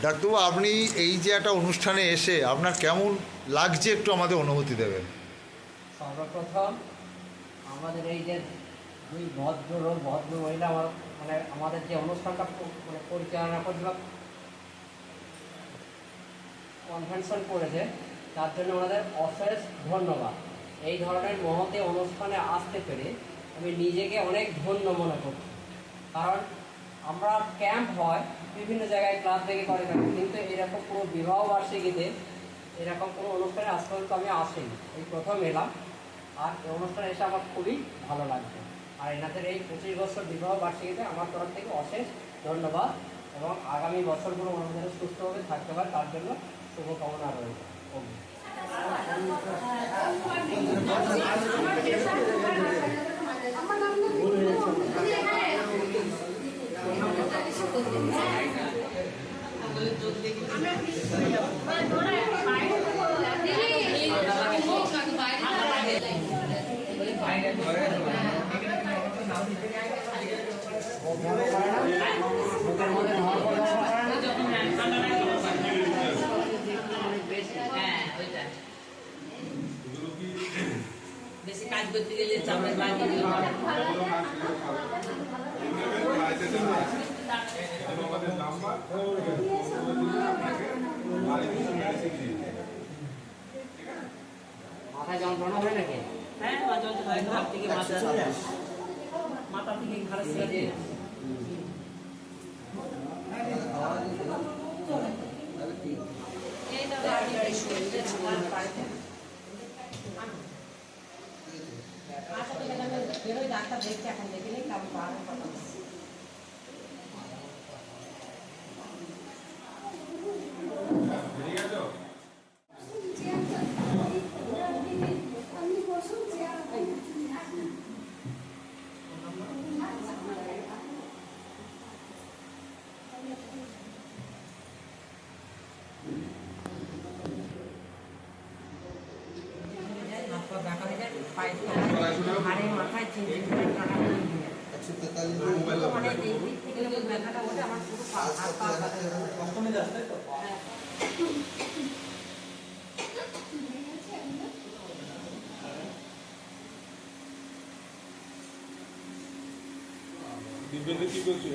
ডাক্তারবাবু, আপনি এই যে একটা অনুষ্ঠানে এসে আপনার কেমন লাগছে একটু আমাদের অনুভূতি দেবেন। সর্বপ্রথম আমাদের এই যে দুই ভদ্র মহিলা মানে আমাদের যে অনুষ্ঠানটা মানে পরিচালনা করছিল, কনভেনশন করেছে, তার জন্য ওনাদের অশেষ ধন্যবাদ। এই ধরনের মহতে অনুষ্ঠানে আসতে পেরে আমি নিজেকে অনেক ধন্য মনে করছি। কারণ আমরা ক্যাম্প হয় বিভিন্ন জায়গায় ক্লাব থেকে করে থাকি, কিন্তু এরকম কোনো বিবাহ বার্ষিকীতে এরকম কোনো অনুষ্ঠানে আজ পর্যন্ত আমি আসিনি, এই প্রথম এলাম। আর এই অনুষ্ঠানে এসে আমার খুবই ভালো লাগছে। আর এনাদের এই 25 বছর বিবাহ বার্ষিকীতে আমার তরফ থেকে অশেষ ধন্যবাদ, এবং আগামী বছরগুলো ওনাদের সুস্থভাবে থাকতে পারে তার জন্য শুভকামনা রয়েছে। বেশি কাজ করতে গেলে চাপের লাগে। মাথায় যন্ত্রণা হয় নাকি? হ্যাঁ, যন্ত্রণা হয়, ঘাট থেকে মাথা থেকে ঘাড়ে ছেড়ে ডাক্তার দেখছে, এখন দেখে নেই কারণ বাড়ার কথা। মাথায় চিন্তা কাটা মানে এই দিক থেকে ব্যথাটা ওঠে আমার পুরো দিব্যেন্দু কি করছো?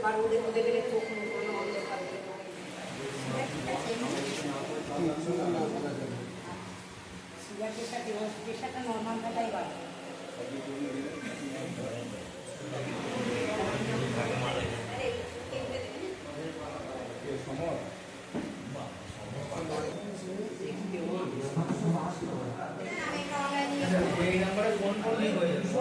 আর ওদের গেলে চোখ অন্ধকার সুগার প্রেশারটা নর্মাল থাকাই ভালো। এই নম্বরে ফোন করলেই হয়ে যাবে।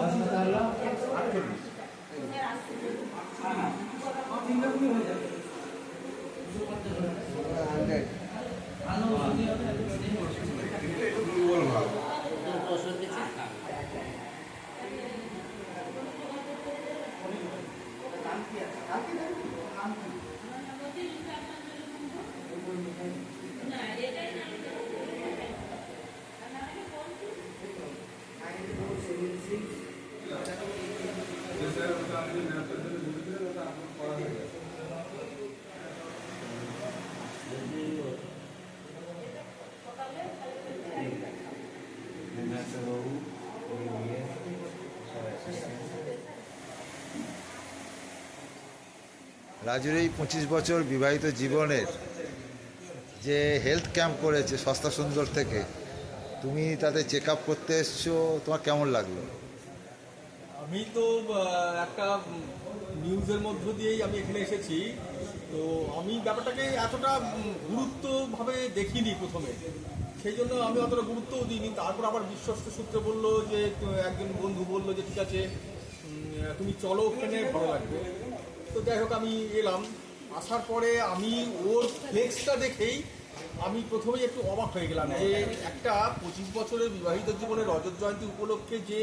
রাজুর এই 25 বছর বিবাহিত জীবনের যে হেলথ ক্যাম্প করেছে সস্তা সুন্দর থেকে, তুমি তাতে চেক আপ করতে এসছো, তোমার কেমন লাগলো? আমি তো একটা নিউজের মধ্য দিয়েই আমি এখানে এসেছি। তো আমি ব্যাপারটাকে এতটা গুরুত্বভাবে দেখিনি প্রথমে, সেই জন্য আমি অতটা গুরুত্বও দিইনি। তারপর আবার বিশ্বস্ত সূত্রে বললো যে একজন বন্ধু বললো যে ঠিক আছে তুমি চলো, ওখানে ভালো লাগবে। তো যাই হোক আমি এলাম। আসার পরে আমি ওর ফ্লেক্সটা দেখেই আমি প্রথমেই একটু অবাক হয়ে গেলাম যে একটা 25 বছরের বিবাহিত জীবনের রজত জয়ন্তী উপলক্ষে যে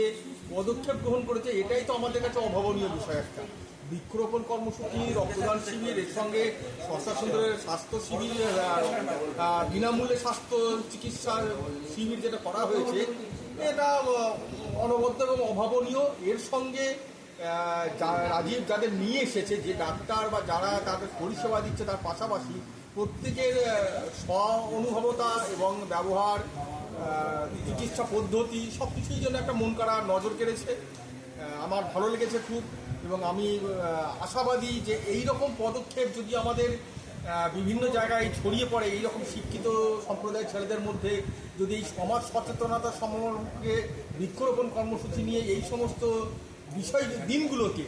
পদক্ষেপ গ্রহণ করেছে, এটাই তো আমাদের কাছে অভাবনীয় বিষয়। একটা বৃক্ষরোপণ কর্মসূচি, রক্তদান শিবির, এর সঙ্গে সস্তা সুন্দরের স্বাস্থ্য শিবির, বিনামূল্যে স্বাস্থ্য চিকিৎসার শিবির যেটা করা হয়েছে, এটা অনবদ্য এবং অভাবনীয়। এর সঙ্গে রাজীব যাদের নিয়ে এসেছে, যে ডাক্তার বা যারা তাদের পরিষেবা দিচ্ছে, তার পাশাপাশি প্রত্যেকের স্ব অনুভবতা এবং ব্যবহার, চিকিৎসা পদ্ধতি সব কিছুই জন্য একটা মন কাড়া নজর কেড়েছে। আমার ভালো লেগেছে খুব, এবং আমি আশাবাদী যে এই রকম পদক্ষেপ যদি আমাদের বিভিন্ন জায়গায় ছড়িয়ে পড়ে, এই রকম শিক্ষিত সম্প্রদায়ের ছেলেদের মধ্যে যদি এই সমাজ সচেতনতা সম্পর্কে বৃক্ষরোপণ কর্মসূচি নিয়ে এই সমস্ত বিষয় দিনগুলোকে,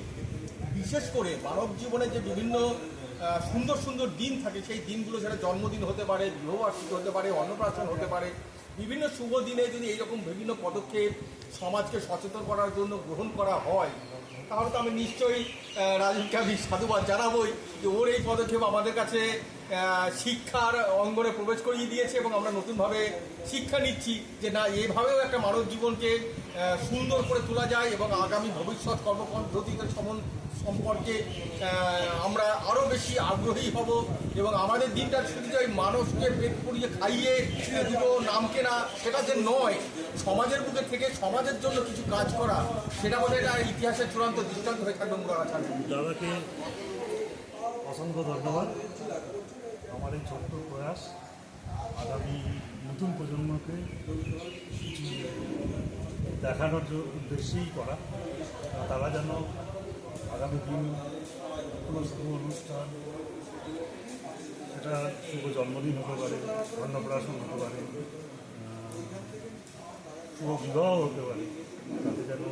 বিশেষ করে মানব জীবনে যে বিভিন্ন সুন্দর সুন্দর দিন থাকে, সেই দিনগুলো সেটা জন্মদিন হতে পারে, বিবাহবার্ষিকী হতে পারে, অন্নপ্রাশন হতে পারে, বিভিন্ন শুভ দিনে যদি এইরকম বিভিন্ন পদক্ষেপ সমাজকে সচেতন করার জন্য গ্রহণ করা হয়, তাহলে তো আমি নিশ্চয়ই রাজীবকে আমি সাধুবাদ জানাবই যে ওর এই পদক্ষেপ আমাদের কাছে শিক্ষার অঙ্গনে প্রবেশ করিয়ে দিয়েছে, এবং আমরা নতুনভাবে শিক্ষা নিচ্ছি যে না, এভাবেও একটা মানব জীবনকে সুন্দর করে তোলা যায়, এবং আগামী ভবিষ্যৎ কর্মপদ্ধতিতে সম্পর্কে আমরা আরও বেশি আগ্রহী হব। এবং আমাদের দিনটা শুধু যে মানুষকে পেট পুড়িয়ে খাইয়ে দুটো নাম কেনা, সেটা যে নয়, সমাজের বুকে থেকে সমাজের জন্য কিছু কাজ করা, সেটা বোধ হয় ইতিহাসের চূড়ান্ত দৃষ্টান্ত হয়ে থাকবে। দাদাকে অসংখ্য ধন্যবাদ। আমার এই ছোট্ট প্রয়াস আগামী নতুন প্রজন্মকে কিছু দেখানোর উদ্দেশ্যেই করা, তারা যেন আগামী দিন কোনো শুভ অনুষ্ঠান, সেটা শুভ জন্মদিন হতে পারে, অন্নপ্রাশন হতে পারে, শুভ বিবাহ হতে পারে, তাতে যেন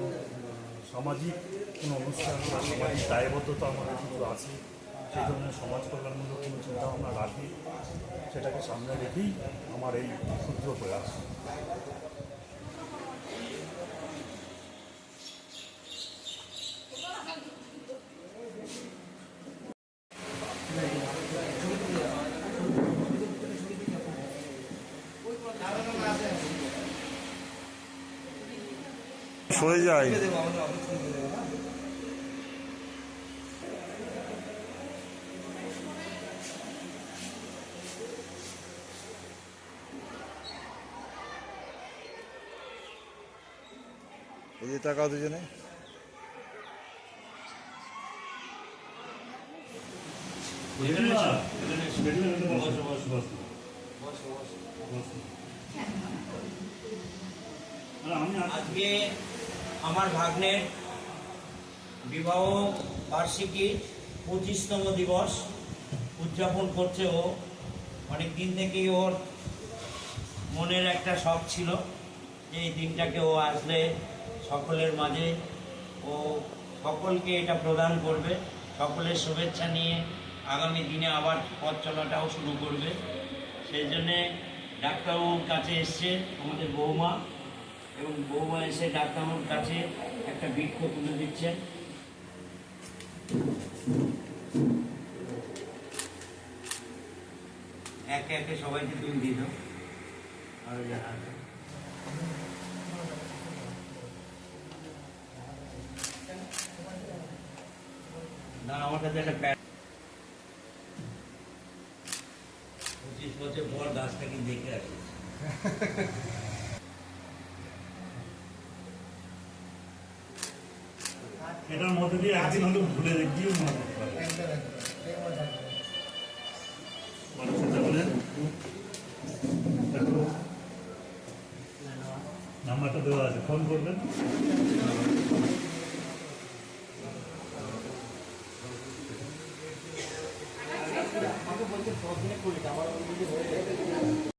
সামাজিক কোনো অনুষ্ঠান বা সামাজিক দায়বদ্ধতা আমাদের কিছু আছে, সেই ধরনের সমাজ কল্যাণমূলক কোনো চিন্তাভাবনা রাখি, সেটাকে সামনে রেখেই আমার এই ক্ষুদ্র প্রয়াস। সরে যায়। এই যে টাকা দুজনে আজকে আমার ভাগ্নের বিবাহ বার্ষিকীর 25তম দিবস উদযাপন করছে ও। অনেক দিন থেকেই ওর মনের একটা শখ ছিল যে এই দিনটাকে ও আসলে সকলের মাঝে ও সকলকে এটা প্রদান করবে, সকলের শুভেচ্ছা নিয়ে আগামী দিনে আবার পথ চলাটাও শুরু করবে। সেই জন্যে ডাক্তারবাবুর কাছে এসছে আমাদের বৌমা, এবং বৌমা এসে ডাক্তারবাবুর কাছে একটা বৃক্ষ তুলে দিচ্ছেন। একে একে সবাইকে তুলে দিল। না, আমার কাছে একটা বছর পর গাছটাকে দেখে আসি। এটার মধ্যে দিয়ে একদিন হলেও ভুলে গিয়েও মনে করতে পারে মানুষের জীবনে। দেখো নাম্বারটা দেওয়া আছে, ফোন করবেন। আমাকে বলছে 10 দিনে 20টা, আমার